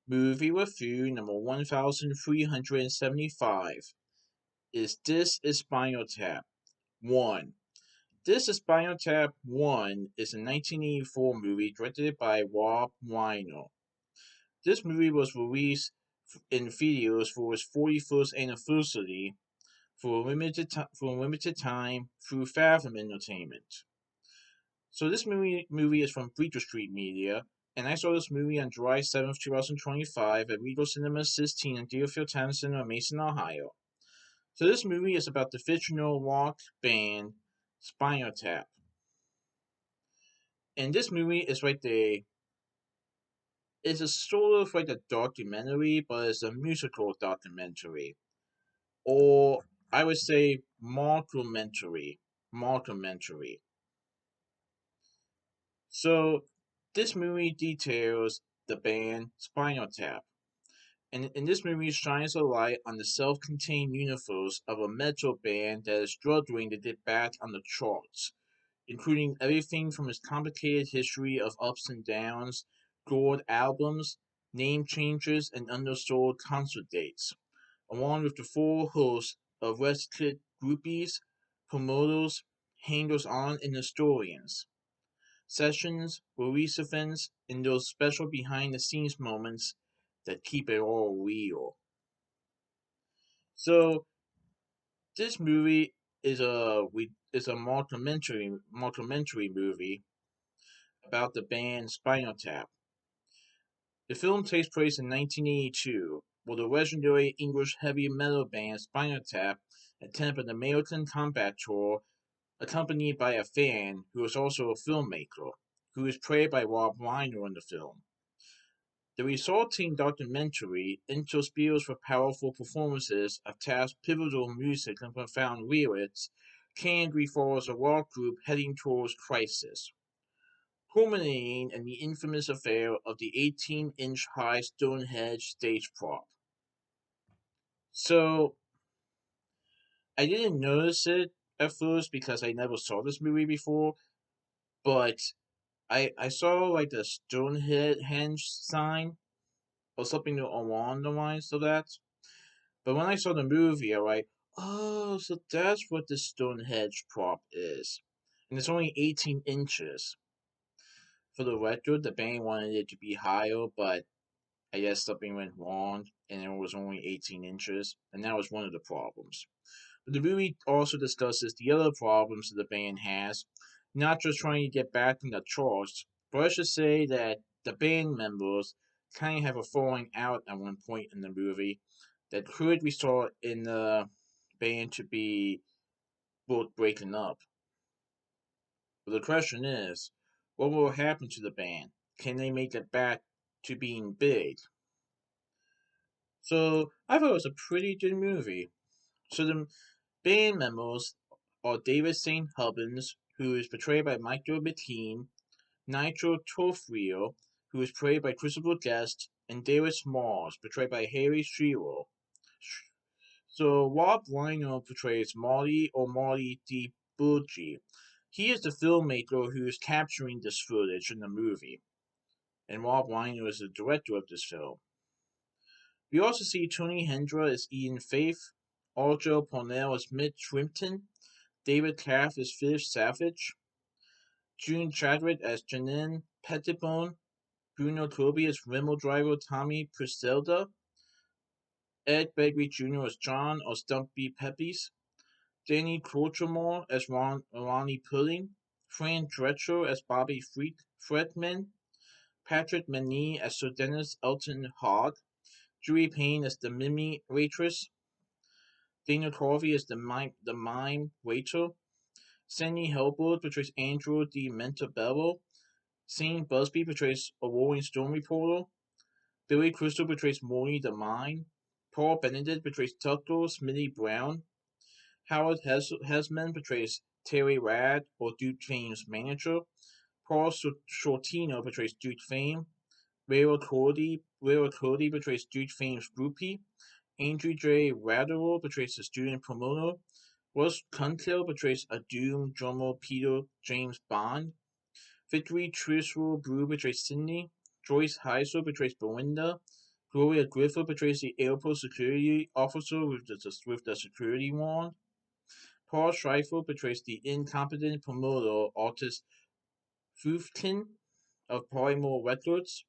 Movie review number 1375 is This is Spinal Tap 1. This is Spinal Tap 1 is a 1984 movie directed by Rob Reiner. This movie was released in theaters for its 41st anniversary for a limited time through Fathom Entertainment. So this movie is from Bleecker Street Media, and I saw this movie on July 7th, 2025 at Regal Cinemas 16 in Deerfield Towne Center, Mason, Ohio. So this movie is about the fictional rock band Spinal Tap. And this movie is it's a sort of like a documentary, but it's a musical documentary. Or I would say mockumentary. Mockumentary. So this movie details the band Spinal Tap. And in this movie shines a light on the self-contained universe of a metal band that is struggling to get back on the charts, including everything from its complicated history of ups and downs, gold albums, name changes, and undersold concert dates, along with the full host of rescued groupies, promoters, hangers-on, and historians. Sessions, release events, and those special behind-the-scenes moments that keep it all real. So this movie is a mockumentary movie about the band Spinal Tap. The film takes place in 1982, where the legendary English heavy metal band Spinal Tap attend an American combat tour accompanied by a fan who is also a filmmaker, who is played by Rob Reiner in the film. The resulting documentary interspersed with powerful performances of Taft's pivotal music and profound lyrics candidly follows a rock group heading towards crisis, culminating in the infamous affair of the 18-inch high Stonehenge stage prop. So, I didn't notice it at first because I never saw this movie before, but I saw like the Stonehenge sign or something along the lines of that. But when I saw the movie, I was like, oh, so that's what the Stonehenge prop is. And it's only 18 inches. For the record, the band wanted it to be higher, but I guess something went wrong, and it was only 18 inches, and that was one of the problems. But the movie also discusses the other problems that the band has, not just trying to get back in the charts, but I should say that the band members kind of have a falling out at one point in the movie that could result in the band to be both breaking up. But the question is, what will happen to the band? Can they make it back to being big? So I thought it was a pretty good movie. So the band members are David St. Hubbins, who is portrayed by Michael McKean, Nitro Tofrio, who is played by Christopher Guest, and David Smalls, portrayed by Harry Shearer. So Rob Reiner portrays Marty or Marty D. Burgi. He is the filmmaker who is capturing this footage in the movie, and Rob Reiner is the director of this film. We also see Tony Hendra as Ian Faith, Arjo Parnell as Mitch Shrimpton, David Calf as Fish Savage, June Chadwick as Janine Pettibone, Bruno Kirby as limo driver Tommy Priscilla, Ed Begley Jr. as John or Stumpy Peppies, Danny Korchamore as Ronnie Pudding, Fran Drescher as Bobby Fredman, Patrick Meney as Sir Dennis Elton Hogg, Julie Payne as the Mimi waitress, Dana Carvey as the mime waiter, Sandy Helberg portrays Andrew D. Mentabello, Shane Busby portrays a Rolling Stone reporter, Billy Crystal portrays Morty the Mime, Paul Benedict portrays Tucker Smitty Brown, Howard Hesman portrays Terry Rad or Duke Fame's manager, Paul Shortino portrays Duke Fame, Rayla Cody portrays Duke Fame's groupie, Andrew J. Raderow portrays the student promoter, Russ Kunkel portrays a doomed drummer Peter James Bond, Victory Triswell Brew portrays Sydney, Joyce Heiser portrays Belinda, Gloria Griffith portrays the airport security officer with the security wand. Paul Schreifer portrays the incompetent promoter Otis Fufkin of Polymore Records.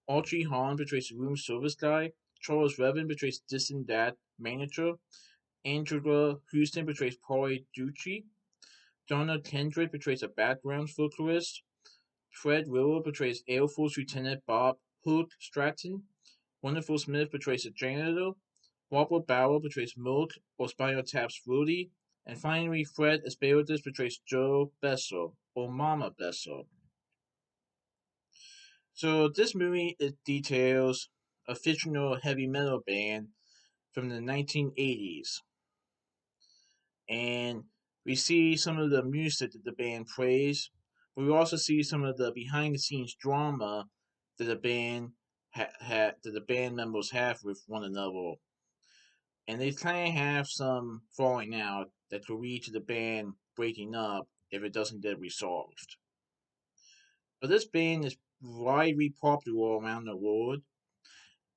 Audrey Hahn portrays the room service guy. Charles Revan portrays distant dad manager. Angela Houston portrays Polly Ducci. Donna Kendrick portrays a background vocalist. Fred Willow portrays Air Force Lieutenant Bob Hook Stratton. Wonderful Smith portrays a janitor. Robert Bauer portrays Milk or Spinal Tap's Rudy. And finally, Fred Asparagus portrays Joe Bessel or Mama Bessel. So this movie it details a fictional heavy metal band from the 1980s, and we see some of the music that the band plays. But we also see some of the behind the scenes drama that the band that the band members have with one another, and they kind of have some falling out that could lead to the band breaking up if it doesn't get resolved. But this band is widely popular around the world,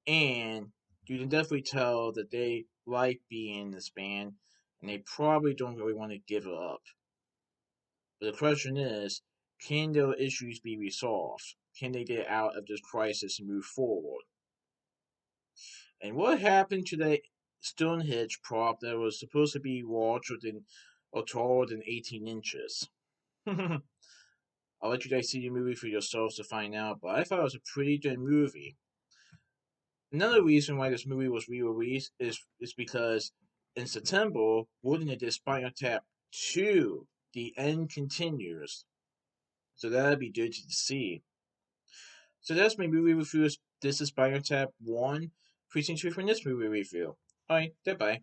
and you can definitely tell that they like being in this band, and they probably don't really want to give it up. But the question is, can their issues be resolved? Can they get out of this crisis and move forward? And what happened to the Stonehenge prop that was supposed to be larger than or taller than 18 inches? I'll let you guys see the movie for yourselves to find out, but I thought it was a pretty good movie. Another reason why this movie was re-released is because in September, we're going to get Spinal Tap 2, The End Continues. So that'd be good to see. So that's my movie review. This is Spinal Tap 1, preaching truth from this movie review. Alright, goodbye.